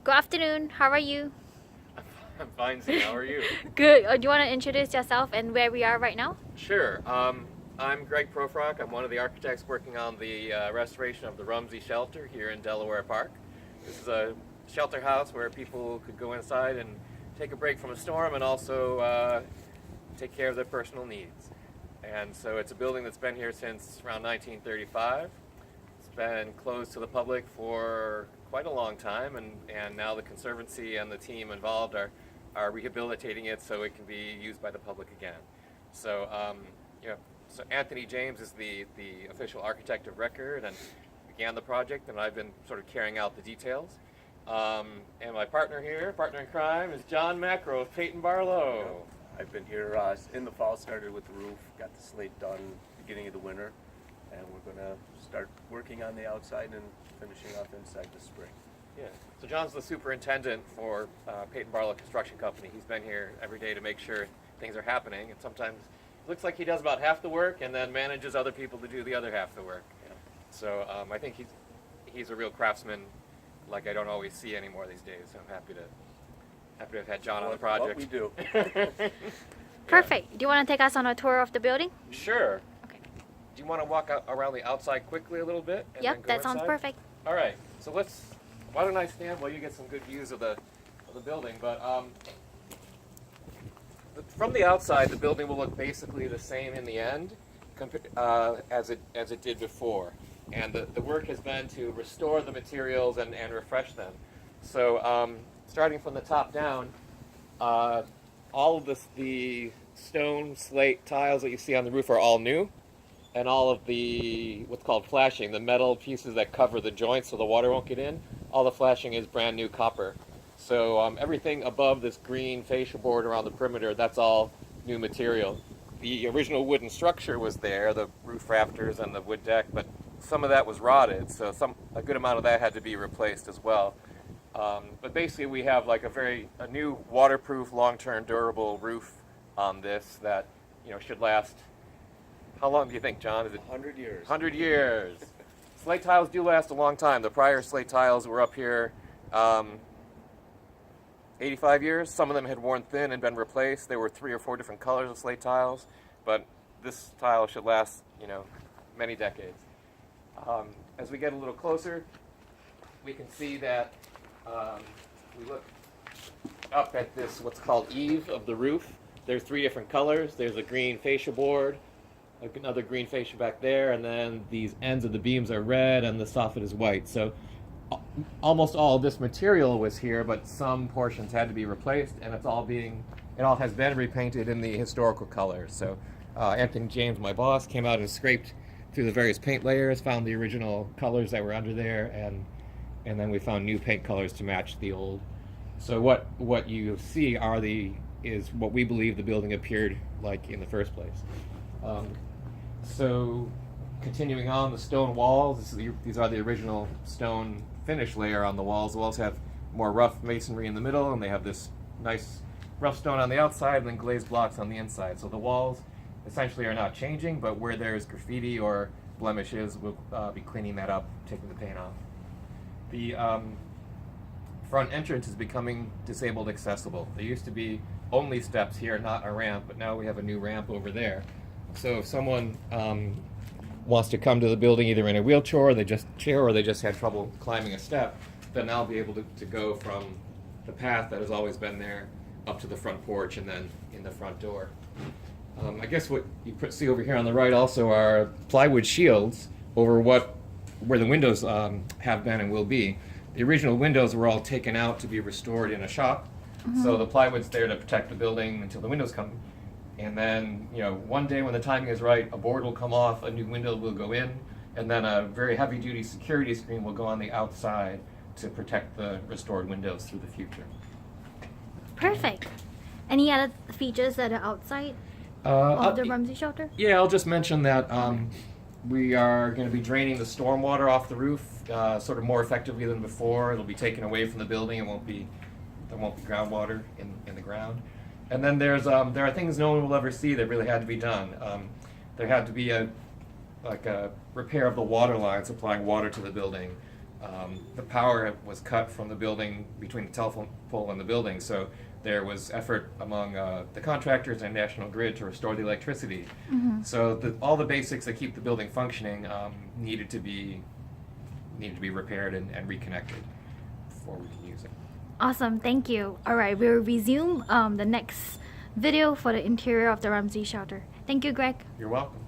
Good afternoon. How are you? I'm fine, Zee. How are you? Good. Do you want to introduce yourself and where we are right now? Sure. I'm Greg Profrock. I'm one of the architects working on the restoration of the Rumsey shelter here in Delaware Park. This is a shelter house where people could go inside and take a break from a storm and also take care of their personal needs. And so it's a building that's been here since around 1935. It's been closed to the public for quite a long time, and now the Conservancy and the team involved are rehabilitating it so it can be used by the public again. So, so Anthony James is the official architect of record and began the project, and I've been sort of carrying out the details. And my partner here, partner in crime, is John Macro of Peyton Barlow. I've been here in the fall, started with the roof, got the slate done beginning of the winter, and we're going to start working on the outside and finishing off inside this spring. Yeah. So John's the superintendent for Peyton Barlow Construction Company. He's been here every day to make sure things are happening, and sometimes it looks like he does about half the work and then manages other people to do the other half the work. Yeah. So I think he's a real craftsman, like I don't always see anymore these days. So I'm happy to have had John on the project. What we do. Perfect. Do you want to take us on a tour of the building? Sure. Okay. Do you want to walk around the outside quickly a little bit? And then Yep, go that sounds inside? perfect. All right. So why don't I stand while you get some good views of the building? But from the outside, the building will look basically the same in the end as it did before. And the work has been to restore the materials and refresh them. So starting from the top down, all of the stone, slate, tiles that you see on the roof are all new. And all of the, what's called flashing, the metal pieces that cover the joints so the water won't get in, all the flashing is brand new copper. So everything above this green fascia board around the perimeter, that's all new material. The original wooden structure was there, the roof rafters and the wood deck, but some of that was rotted, so a good amount of that had to be replaced as well. But basically we have like a new waterproof, long-term, durable roof on this that should last. How long do you think, John? Is it 100 years. 100 years. Slate tiles do last a long time. The prior slate tiles were up here 85 years. Some of them had worn thin and been replaced. There were 3 or 4 different colors of slate tiles, but this tile should last, many decades. As we get a little closer, we can see that we look up at this, what's called eave of the roof. There's 3 different colors. There's a green fascia board, another green fascia back there, and then these ends of the beams are red and the soffit is white. So almost all of this material was here, but some portions had to be replaced, and it all has been repainted in the historical colors. So Anthony James, my boss, came out and scraped through the various paint layers, found the original colors that were under there, and then we found new paint colors to match the old. So what you see is what we believe the building appeared like in the first place. So continuing on, the stone walls, these are the original stone finish layer on the walls. The walls have more rough masonry in the middle, and they have this nice rough stone on the outside and then glazed blocks on the inside. So the walls essentially are not changing, but where there's graffiti or blemishes, we'll be cleaning that up, taking the paint off. The front entrance is becoming disabled accessible. There used to be only steps here, not a ramp, but now we have a new ramp over there. So if someone wants to come to the building either in a wheelchair or they just had trouble climbing a step, then they'll be able to go from the path that has always been there up to the front porch and then in the front door. I guess what you see over here on the right also are plywood shields over where the windows have been and will be. The original windows were all taken out to be restored in a shop, so the plywood's there to protect the building until the windows come. And then, one day when the timing is right, a board will come off, a new window will go in, and then a very heavy-duty security screen will go on the outside to protect the restored windows through the future. Perfect. Any other features that are outside of the Rumsey shelter? Yeah, I'll just mention that we are going to be draining the stormwater off the roof sort of more effectively than before. It'll be taken away from the building. There won't be groundwater in the ground. And then there are things no one will ever see that really had to be done. There had to be a repair of the water line supplying water to the building. the power was cut from the building between the telephone pole and the building, so there was effort among the contractors and National Grid to restore the electricity. So all the basics that keep the building functioning needed to be repaired and reconnected before we can use it. Awesome, thank you. All right, we'll resume the next video for the interior of the Rumsey shelter. Thank you, Greg. You're welcome.